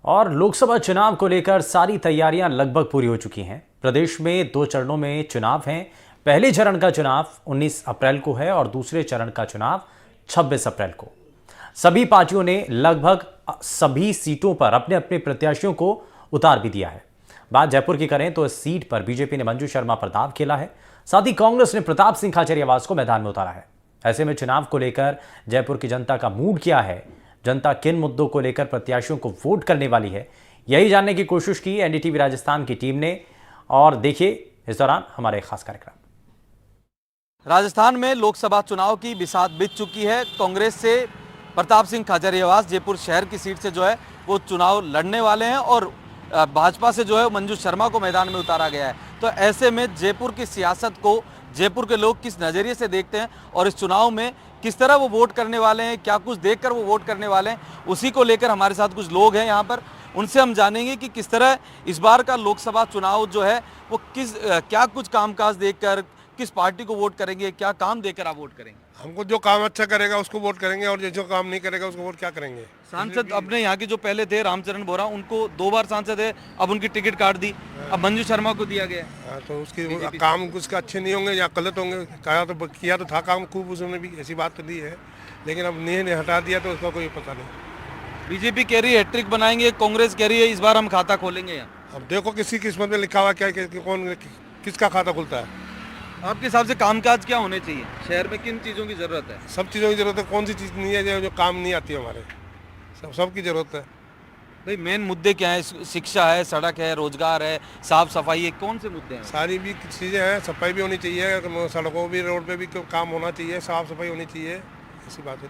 और लोकसभा चुनाव को लेकर सारी तैयारियां लगभग पूरी हो चुकी हैं। प्रदेश में 2 चरणों में चुनाव हैं। पहले चरण का चुनाव 19 अप्रैल को है और दूसरे चरण का चुनाव 26 अप्रैल को। सभी पार्टियों ने लगभग सभी सीटों पर अपने अपने प्रत्याशियों को उतार भी दिया है। बात जयपुर की करें तो इस सीट पर बीजेपी ने मंजू शर्मा पर दाव खेला है। साथ ही कांग्रेस ने प्रताप सिंह खाचरियावास को मैदान में उतारा है। ऐसे में चुनाव को लेकर जयपुर की जनता का मूड क्या है, जनता किन मुद्दों को लेकर प्रत्याशियों को वोट करने वाली है, यही जानने की कोशिश की एनडीटीवी राजस्थान की टीम ने। और देखिए इस दौरान हमारा एक खास कार्यक्रम। राजस्थान में लोकसभा चुनाव की बिसात बीत चुकी है। कांग्रेस से प्रताप सिंह खाचरियावास जयपुर शहर की सीट से जो है वो चुनाव लड़ने वाले हैं और भाजपा से जो है मंजू शर्मा को मैदान में उतारा गया है। तो ऐसे में जयपुर की सियासत को जयपुर के लोग किस नज़रिए से देखते हैं और इस चुनाव में किस तरह वो वोट करने वाले हैं, क्या कुछ देखकर वो वोट करने वाले हैं, उसी को लेकर हमारे साथ कुछ लोग हैं यहाँ पर। उनसे हम जानेंगे कि किस तरह इस बार का लोकसभा चुनाव जो है वो क्या कुछ कामकाज देखकर किस पार्टी को वोट करेंगे, क्या काम देकर आप वोट करेंगे। हमको जो काम अच्छा करेगा उसको वोट करेंगे और जो काम नहीं करेगा उसको वोट क्या करेंगे। सांसद अपने यहाँ के जो पहले थे रामचरण बोरा, उनको 2 बार सांसद है, अब उनकी टिकट काट दी, अब मंजू शर्मा को दिया गया। तो उसकी काम उसके अच्छे नहीं होंगे या गलत होंगे। किया तो था काम खूब, उसने भी ऐसी बात दी है, लेकिन अब नहीं हटा दिया तो उसका कोई पता नहीं। बीजेपी कह रही है हैट्रिक बनाएंगे, कांग्रेस कह रही है इस बार हम खाता खोलेंगे। यहाँ अब देखो किसी किस्मत में लिखा हुआ क्या कौन किसका खाता खुलता है। आपके हिसाब से कामकाज क्या होने चाहिए, शहर में किन चीज़ों की ज़रूरत है। सब चीज़ों की ज़रूरत है, कौन सी चीज़ नहीं है जो काम नहीं आती है हमारे। सब की ज़रूरत है भाई। मेन मुद्दे क्या है, शिक्षा है, सड़क है, रोजगार है, साफ सफाई है, कौन से मुद्दे हैं। सारी भी चीज़ें हैं, सफाई भी होनी चाहिए, सड़कों भी रोड पे भी काम होना चाहिए, साफ सफाई होनी चाहिए, ऐसी बात है।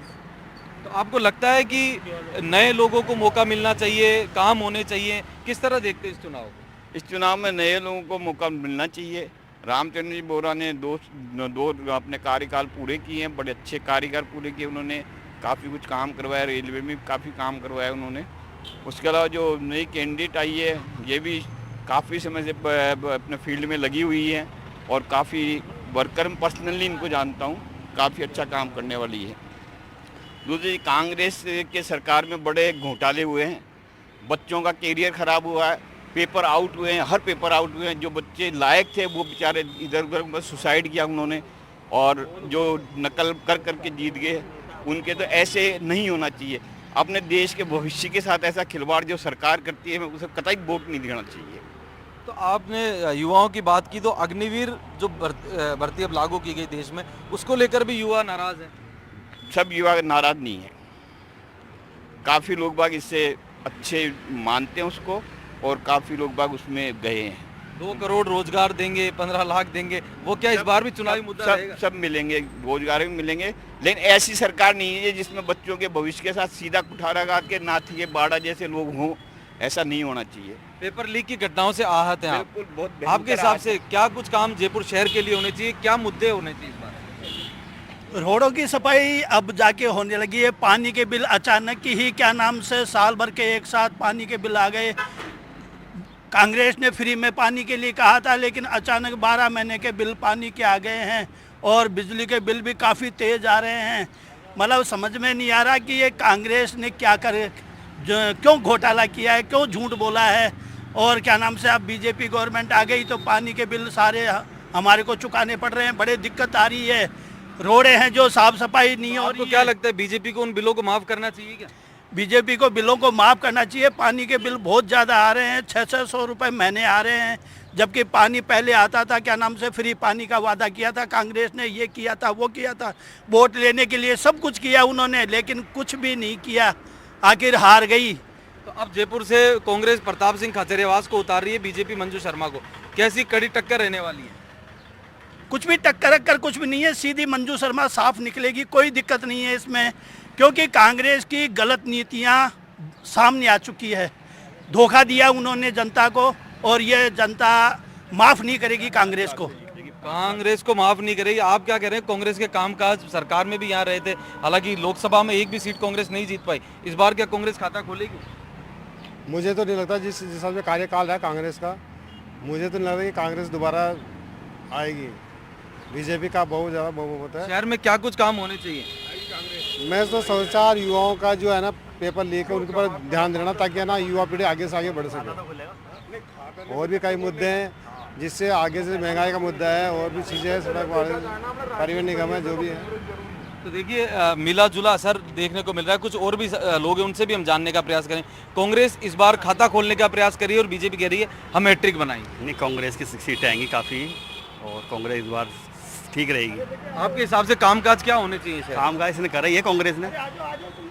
तो आपको लगता है कि नए लोगों को मौका मिलना चाहिए, काम होने चाहिए, किस तरह देखते हैं इस चुनाव को। इस चुनाव में नए लोगों को मौका मिलना चाहिए। रामचंद्र जी बोरा ने दो अपने कार्यकाल पूरे किए हैं, बड़े अच्छे कार्यकाल पूरे किए उन्होंने, काफ़ी कुछ काम करवाया, रेलवे में काफ़ी काम करवाया उन्होंने। उसके अलावा जो नई कैंडिडेट आई है ये भी काफ़ी समय से अपने फील्ड में लगी हुई है और काफ़ी वर्कर पर्सनली इनको जानता हूँ, काफ़ी अच्छा काम करने वाली है। दूसरी, कांग्रेस के सरकार में बड़े घोटाले हुए हैं, बच्चों का कैरियर ख़राब हुआ है, पेपर आउट हुए हैं, हर पेपर आउट हुए हैं। जो बच्चे लायक थे वो बेचारे इधर उधर बस सुसाइड किया उन्होंने, और जो नकल कर करके जीत गए उनके, तो ऐसे नहीं होना चाहिए। अपने देश के भविष्य के साथ ऐसा खिलवाड़ जो सरकार करती है उसे कतई वोट नहीं देना चाहिए। तो आपने युवाओं की बात की, तो अग्निवीर जो भर्ती अब लागू की गई देश में, उसको लेकर भी युवा नाराज़ हैं। सब युवा नाराज़ नहीं है, काफ़ी लोग बाग इससे अच्छे मानते हैं उसको और काफ़ी लोग बाग उसमें गए हैं। 2 करोड़ रोजगार देंगे, 15 लाख देंगे, वो क्या इस बार भी चुनावी मुद्दा रहेगा। सब मिलेंगे, रोजगार भी मिलेंगे, लेकिन ऐसी सरकार नहीं है जिसमें बच्चों के भविष्य के साथ सीधा कुठारा लगा के नाथी के बाड़ा जैसे लोग हों, ऐसा नहीं होना चाहिए। पेपर लीक की घटनाओं से आहत हैं आप। बिल्कुल, बहुत आपके हिसाब से क्या कुछ काम जयपुर शहर के लिए होने चाहिए, क्या मुद्दे होने चाहिए इस बार। रोडों की सफाई अब जाके होने लगी है। पानी के बिल अचानक ही क्या नाम से साल भर के एक साथ पानी के बिल आ गए। कांग्रेस ने फ्री में पानी के लिए कहा था, लेकिन अचानक 12 महीने के बिल पानी के आ गए हैं और बिजली के बिल भी काफ़ी तेज़ आ रहे हैं। मतलब समझ में नहीं आ रहा कि ये कांग्रेस ने क्या क्यों घोटाला किया है, क्यों झूठ बोला है। और क्या नाम से अब बीजेपी गवर्नमेंट आ गई तो पानी के बिल सारे हमारे को चुकाने पड़ रहे हैं, बड़े दिक्कत आ रही है। रोडें हैं जो साफ सफाई नहीं हो रही है। क्या लगता है बीजेपी को उन बिलों को माफ़ करना चाहिए क्या। बीजेपी को बिलों को माफ़ करना चाहिए। पानी के बिल बहुत ज़्यादा आ रहे हैं, 600 रुपये महीने आ रहे हैं, जबकि पानी पहले आता था, क्या नाम से फ्री पानी का वादा किया था कांग्रेस ने, ये किया था वो किया था, वोट लेने के लिए सब कुछ किया उन्होंने, लेकिन कुछ भी नहीं किया, आखिर हार गई। तो अब जयपुर से कांग्रेस प्रताप सिंह खाचरियावास को उतार रही है, बीजेपी मंजू शर्मा को, कैसी कड़ी टक्कर रहने वाली है। कुछ भी टक्कर कुछ भी नहीं है, सीधी मंजू शर्मा साफ निकलेगी, कोई दिक्कत नहीं है इसमें, क्योंकि कांग्रेस की गलत नीतियां सामने आ चुकी है। धोखा दिया उन्होंने जनता को और ये जनता माफ़ नहीं करेगी कांग्रेस को। कांग्रेस को माफ़ नहीं करेगी। आप क्या कह रहे हैं, कांग्रेस के कामकाज सरकार में भी यहाँ रहे थे, हालांकि लोकसभा में एक भी सीट कांग्रेस नहीं जीत पाई, इस बार क्या कांग्रेस खाता खोलेगी। मुझे तो नहीं लगता, जिस हिसाब से कार्यकाल है कांग्रेस का, मुझे तो नहीं लगता कि कांग्रेस दोबारा आएगी। बीजेपी का बहुत ज़्यादा बहुमत है। शहर में क्या कुछ काम होने चाहिए। मैं तो सोचा युवाओं का जो है ना पेपर लीक है उनके पर ध्यान देना, ताकि है ना युवा पीढ़ी आगे से आगे बढ़ सके। और भी कई मुद्दे हैं जिससे आगे से महंगाई का मुद्दा है, और भी चीज़ें हैं, सड़क परिवहन निगम है, जो भी है। तो देखिए मिला जुला असर देखने को मिल रहा है। कुछ और भी लोग हैं, उनसे भी हम जानने का प्रयास करें। कांग्रेस इस बार खाता खोलने का प्रयास कर रही है और बीजेपी कह रही है हम हैट्रिक बनाएंगे। नहीं, कांग्रेस की सीटें आएंगी काफ़ी, और कांग्रेस इस बार ठीक रहेगी। आपके हिसाब से कामकाज क्या होने चाहिए सर? काम काज इसने करा ही है, कांग्रेस ने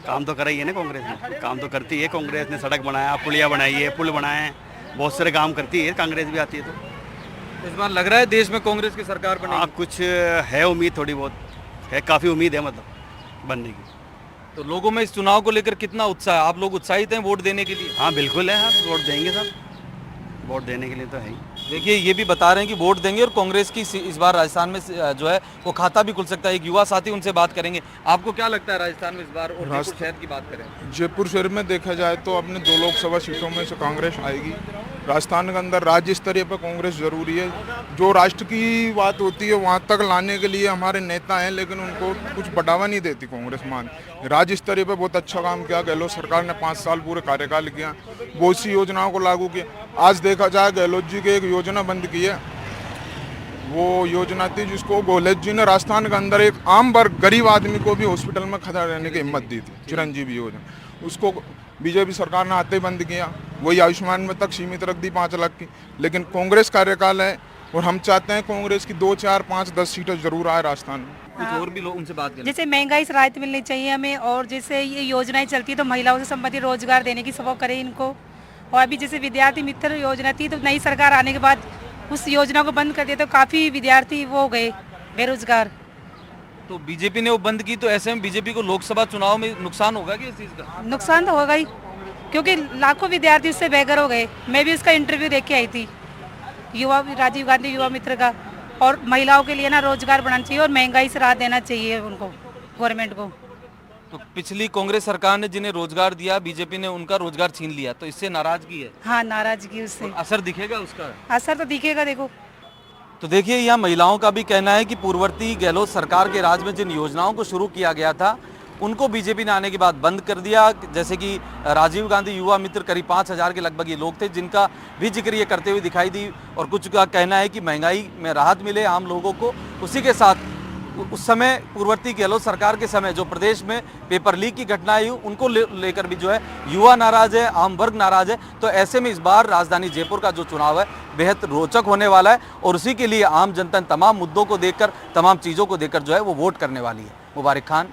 काम तो करा ही है ना, कांग्रेस ने काम तो करती है। कांग्रेस ने सड़क बनाया, पुलिया बनाई है, पुल बनाए हैं, बहुत सारे काम करती है, कांग्रेस भी आती है। तो इस बार लग रहा है देश में कांग्रेस की सरकार बनेगी। कुछ है उम्मीद, थोड़ी बहुत है, काफ़ी उम्मीद है मतलब बनने की। तो लोगों में इस चुनाव को लेकर कितना उत्साह है? आप लोग उत्साहित हैं वोट देने के लिए? हाँ बिल्कुल है, हाँ वोट देंगे सब, वोट देने के लिए तो है ही। देखिए ये भी बता रहे हैं कि वोट देंगे और कांग्रेस की इस बार राजस्थान में जो है वो खाता भी खुल सकता है। एक युवा साथी, उनसे बात करेंगे। आपको क्या लगता है राजस्थान में इस बार? और जयपुर शहर की बात करें, जयपुर शहर में देखा जाए तो अपने 2 लोकसभा सीटों में से कांग्रेस आएगी। राजस्थान के अंदर राज्य स्तरीय पर कांग्रेस जरूरी है। जो राष्ट्र की बात होती है वहाँ तक लाने के लिए हमारे नेता हैं, लेकिन उनको कुछ बढ़ावा नहीं देती कांग्रेस। मान राज्य स्तरीय पर बहुत अच्छा काम किया गहलोत सरकार ने, 5 साल पूरे कार्यकाल किया, बहुत सी योजनाओं को लागू किया। आज देखा जाए गहलोत जी की एक योजना बंद की है, वो योजना थी जिसको गहलोत जी ने राजस्थान के अंदर एक आम वर्ग गरीब आदमी को भी हॉस्पिटल में खड़ा रहने की हिम्मत दी थी, चिरंजीवी योजना। उसको बीजेपी सरकार ने आते ही बंद किया। वही आयुष्मान में तक सीमित रख दी 5 लाख की। लेकिन कांग्रेस कार्यकाल है और हम चाहते हैं कांग्रेस की 2, 4, 5, 10 सीटें जरूर आए राजस्थान में। कुछ और भी लोग उनसे बात करें। जैसे महंगाई से राहत मिलनी चाहिए हमें, और जैसे ये योजनाएं चलती है तो महिलाओं से संबंधित रोजगार देने की सपोर्ट करें इनको। और अभी जैसे विद्यार्थी मित्र योजना थी, तो नई सरकार आने के बाद उस योजना को बंद कर दिया, तो काफ़ी विद्यार्थी वो हो गए बेरोजगार। तो बीजेपी ने वो बंद की, तो ऐसे में बीजेपी को लोकसभा चुनाव में नुकसान होगा कि इस चीज़ का? नुकसान तो होगा ही, क्योंकि लाखों विद्यार्थी उससे बेघर हो गए। मैं भी उसका इंटरव्यू देख के आई थी, युवा राजीव गांधी युवा मित्र का। और महिलाओं के लिए ना रोजगार बढ़ाना चाहिए और महंगाई से राहत देना चाहिए उनको, गवर्नमेंट को। तो पिछली कांग्रेस सरकार ने जिन्हें रोजगार दिया, बीजेपी ने उनका रोजगार छीन लिया, तो इससे नाराजगी है। हाँ, नाराजगी उससे। और असर दिखेगा उसका? असर तो दिखेगा। देखो, तो देखिए यहाँ महिलाओं का भी कहना है कि पूर्ववर्ती गहलोत सरकार के राज में जिन योजनाओं को शुरू किया गया था उनको बीजेपी ने आने के बाद बंद कर दिया। जैसे कि राजीव गांधी युवा मित्र करीब 5000 के लगभग ये लोग थे, जिनका भी जिक्र ये करते हुए दिखाई दी। और कुछ का कहना है कि महंगाई में राहत मिले आम लोगों को। उसी के साथ उस समय पूर्ववर्ती गहलोत सरकार के समय जो प्रदेश में पेपर लीक की घटनाएं हुई, उनको लेकर भी जो है युवा नाराज है, आम वर्ग नाराज है। तो ऐसे में इस बार राजधानी जयपुर का जो चुनाव है बेहद रोचक होने वाला है, और उसी के लिए आम जनता तमाम मुद्दों को देखकर, तमाम चीज़ों को देखकर जो है वो वोट करने वाली है। मुबारक खान।